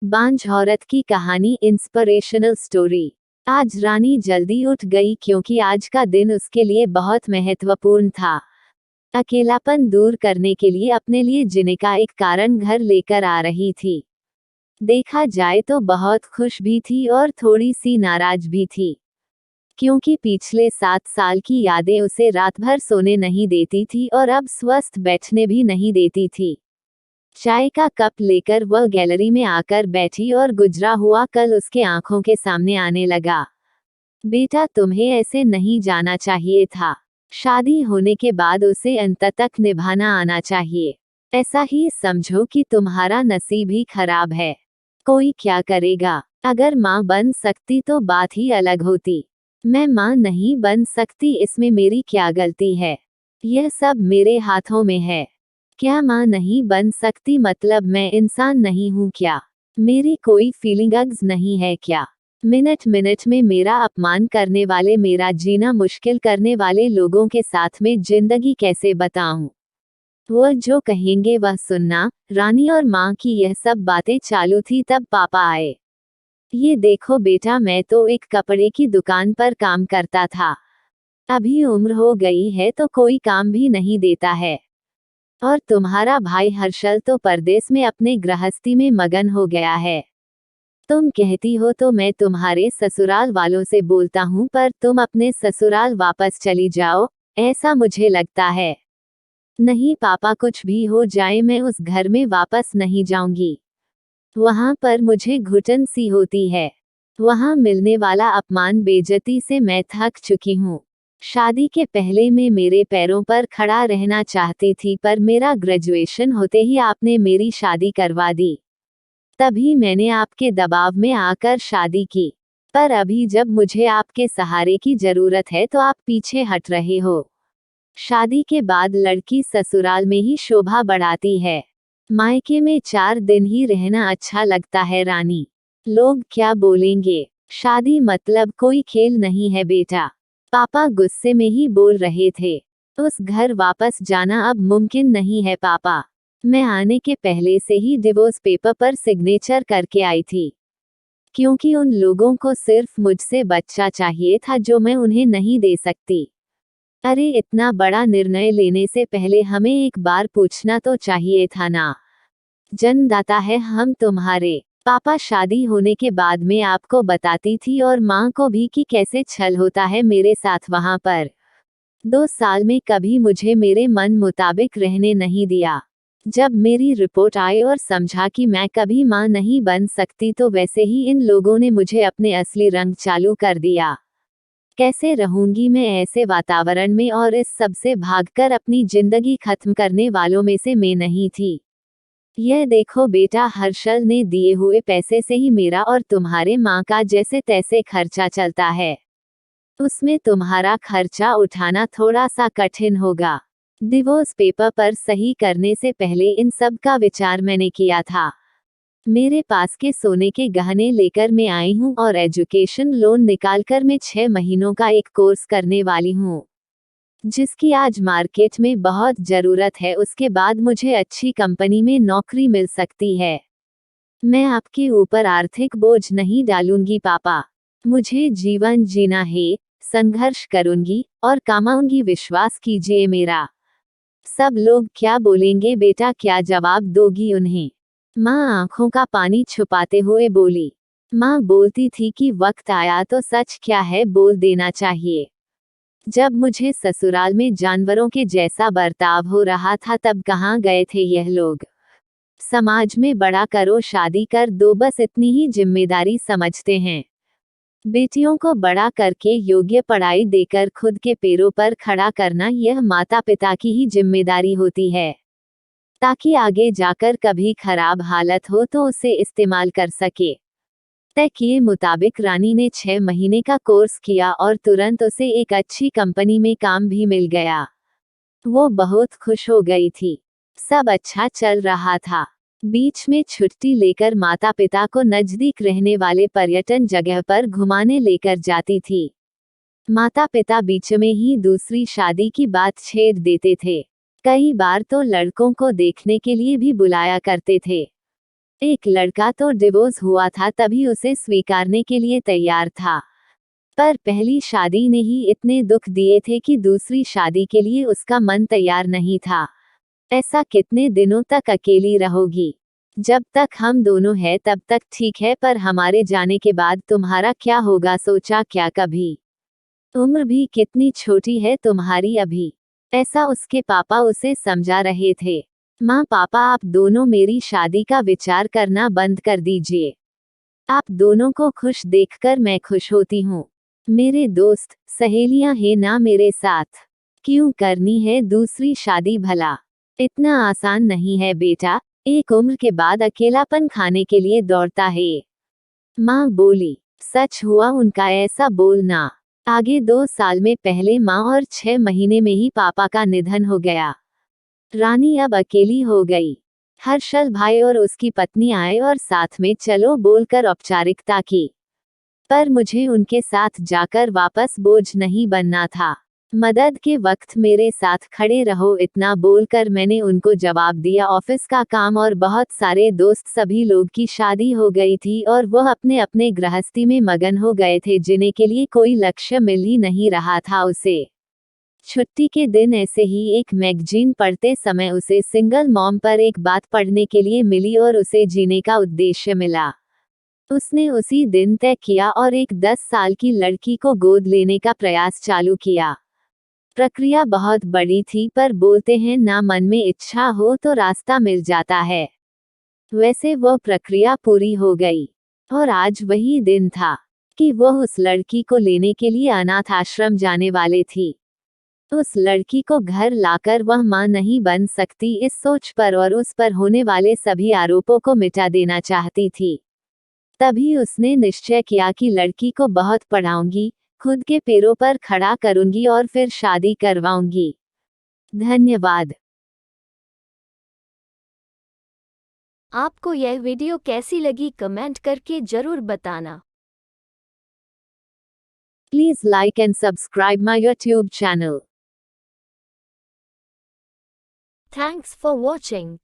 बांझ औरत की कहानी इंस्पिरेशनल स्टोरी। आज रानी जल्दी उठ गई क्योंकि आज का दिन उसके लिए बहुत महत्वपूर्ण था। अकेलापन दूर करने के लिए अपने लिए जीने का एक कारण घर लेकर आ रही थी। देखा जाए तो बहुत खुश भी थी और थोड़ी सी नाराज भी थी, क्योंकि पिछले 7 साल की यादें उसे रात भर सोने नहीं देती थी और अब स्वस्थ बैठने भी नहीं देती थी। चाय का कप लेकर वह गैलरी में आकर बैठी और गुजरा हुआ कल उसके आंखों के सामने आने लगा। बेटा, तुम्हें ऐसे नहीं जाना चाहिए था। शादी होने के बाद उसे अंत तक निभाना आना चाहिए। ऐसा ही समझो कि तुम्हारा नसीब ही खराब है। कोई क्या करेगा। अगर माँ बन सकती तो बात ही अलग होती। मैं माँ नहीं बन सकती, इसमें मेरी क्या गलती है? यह सब मेरे हाथों में है। क्या माँ नहीं बन सकती मतलब मैं इंसान नहीं हूँ क्या? मेरी कोई फीलिंग्स नहीं है क्या? मिनट मिनट में मेरा अपमान करने वाले, मेरा जीना मुश्किल करने वाले लोगों के साथ में जिंदगी कैसे बताऊं? वह जो कहेंगे वह सुनना। रानी और माँ की यह सब बातें चालू थी तब पापा आए। ये देखो बेटा, मैं तो एक कपड़े की दुकान पर काम करता था। अभी उम्र हो गई है तो कोई काम भी नहीं देता है। और तुम्हारा भाई हर्षल तो परदेश में अपने गृहस्थी में मगन हो गया है। तुम कहती हो तो मैं तुम्हारे ससुराल वालों से बोलता हूँ, पर तुम अपने ससुराल वापस चली जाओ, ऐसा मुझे लगता है। नहीं पापा, कुछ भी हो जाए मैं उस घर में वापस नहीं जाऊंगी। वहां पर मुझे घुटन सी होती है। वहां मिलने वाला अपमान, बेइज्जती से मैं थक चुकी हूँ। शादी के पहले मैं मेरे पैरों पर खड़ा रहना चाहती थी, पर मेरा ग्रेजुएशन होते ही आपने मेरी शादी करवा दी। तभी मैंने आपके दबाव में आकर शादी की। पर अभी जब मुझे आपके सहारे की जरूरत है तो आप पीछे हट रहे हो। शादी के बाद लड़की ससुराल में ही शोभा बढ़ाती है। मायके में 4 दिन ही रहना अच्छा लगता है रानी। लोग क्या बोलेंगे? शादी मतलब कोई खेल नहीं है बेटा। पापा गुस्से में ही बोल रहे थे। उस घर वापस जाना अब मुमकिन नहीं है पापा। मैं आने के पहले से ही डिवोर्स पेपर पर सिग्नेचर करके आई थी, क्योंकि उन लोगों को सिर्फ मुझसे बच्चा चाहिए था जो मैं उन्हें नहीं दे सकती। अरे, इतना बड़ा निर्णय लेने से पहले हमें एक बार पूछना तो चाहिए था ना। जन्मदाता है हम तुम्हारे। पापा शादी होने के बाद में आपको बताती थी और माँ को भी कि कैसे छल होता है मेरे साथ वहाँ पर। 2 साल में कभी मुझे मेरे मन मुताबिक रहने नहीं दिया। जब मेरी रिपोर्ट आई और समझा कि मैं कभी माँ नहीं बन सकती तो वैसे ही इन लोगों ने मुझे अपने असली रंग चालू कर दिया। कैसे रहूंगी मैं ऐसे वातावरण में, और इस सब से भागकर अपनी जिंदगी खत्म करने वालों में से मैं नहीं थी। यह देखो बेटा, हर्षल ने दिए हुए पैसे से ही मेरा और तुम्हारे माँ का जैसे तैसे खर्चा चलता है। उसमें तुम्हारा खर्चा उठाना थोड़ा सा कठिन होगा। डिवोर्स पेपर पर सही करने से पहले इन सब का विचार मैंने किया था। मेरे पास के सोने के गहने लेकर मैं आई हूँ और एजुकेशन लोन निकालकर मैं 6 महीनों का एक कोर्स करने वाली हूँ, जिसकी आज मार्केट में बहुत जरूरत है। उसके बाद मुझे अच्छी कंपनी में नौकरी मिल सकती है। मैं आपके ऊपर आर्थिक बोझ नहीं डालूंगी पापा। मुझे जीवन जीना है, संघर्ष करूंगी और कमाऊंगी, विश्वास कीजिए मेरा। सब लोग क्या बोलेंगे बेटा, क्या जवाब दोगी उन्हें? माँ आंखों का पानी छुपाते हुए बोली। माँ बोलती थी कि वक्त आया तो सच क्या है बोल देना चाहिए। जब मुझे ससुराल में जानवरों के जैसा बर्ताव हो रहा था तब कहाँ गए थे यह लोग? समाज में बड़ा करो, शादी कर दो, बस इतनी ही जिम्मेदारी समझते हैं। बेटियों को बड़ा करके योग्य पढ़ाई देकर खुद के पैरों पर खड़ा करना यह माता पिता की ही जिम्मेदारी होती है, ताकि आगे जाकर कभी खराब हालत हो तो उसे इस्तेमाल कर सके। तय किए मुताबिक रानी ने 6 महीने का कोर्स किया और तुरंत उसे एक अच्छी कंपनी में काम भी मिल गया। वो बहुत खुश हो गई थी। सब अच्छा चल रहा था। बीच में छुट्टी लेकर माता पिता को नजदीक रहने वाले पर्यटन जगह पर घुमाने लेकर जाती थी। माता पिता बीच में ही दूसरी शादी की बात छेड़ देते थे। कई बार तो लड़कों को देखने के लिए भी बुलाया करते थे। एक लड़का तो डिवोर्स हुआ था तभी उसे स्वीकारने के लिए तैयार था, पर पहली शादी ने ही इतने दुख दिए थे कि दूसरी शादी के लिए उसका मन तैयार नहीं था। ऐसा कितने दिनों तक अकेली रहोगी? जब तक हम दोनों हैं तब तक ठीक है, पर हमारे जाने के बाद तुम्हारा क्या होगा, सोचा क्या कभी? उम्र भी कितनी छोटी है तुम्हारी अभी। ऐसा उसके पापा उसे समझा रहे थे। माँ पापा, आप दोनों मेरी शादी का विचार करना बंद कर दीजिए। आप दोनों को खुश देखकर मैं खुश होती हूँ। मेरे दोस्त सहेलियां हैं ना मेरे साथ, क्यों करनी है दूसरी शादी भला? इतना आसान नहीं है बेटा, एक उम्र के बाद अकेलापन खाने के लिए दौड़ता है। माँ बोली। सच हुआ उनका ऐसा बोलना। आगे 2 साल में पहले माँ और 6 महीने में ही पापा का निधन हो गया। रानी अब अकेली हो गई। हर्षल भाई और उसकी पत्नी आए और साथ में चलो बोलकर औपचारिकता की, पर मुझे उनके साथ जाकर वापस बोझ नहीं बनना था। मदद के वक्त मेरे साथ खड़े रहो, इतना बोलकर मैंने उनको जवाब दिया। ऑफिस का काम और बहुत सारे दोस्त, सभी लोग की शादी हो गई थी और वह अपने अपने गृहस्थी में मगन हो गए थे, जिन्हें के लिए कोई लक्ष्य मिल ही नहीं रहा था उसे। छुट्टी के दिन ऐसे ही एक मैगजीन पढ़ते समय उसे सिंगल मॉम पर एक बात पढ़ने के लिए मिली और उसे जीने का उद्देश्य मिला। उसने उसी दिन तय किया और एक 10 साल की लड़की को गोद लेने का प्रयास चालू किया। प्रक्रिया बहुत बड़ी थी, पर बोलते हैं ना, मन में इच्छा हो तो रास्ता मिल जाता है। वैसे वह प्रक्रिया पूरी हो गई और आज वही दिन था कि वह उस लड़की को लेने के लिए अनाथ आश्रम जाने वाले थी। उस लड़की को घर लाकर वह मां नहीं बन सकती, इस सोच पर और उस पर होने वाले सभी आरोपों को मिटा देना चाहती थी। तभी उसने निश्चय किया कि लड़की को बहुत पढ़ाऊंगी, खुद के पैरों पर खड़ा करूंगी और फिर शादी करवाऊंगी। धन्यवाद। आपको यह वीडियो कैसी लगी कमेंट करके जरूर बताना। Please like and subscribe my YouTube channel. Thanks for watching.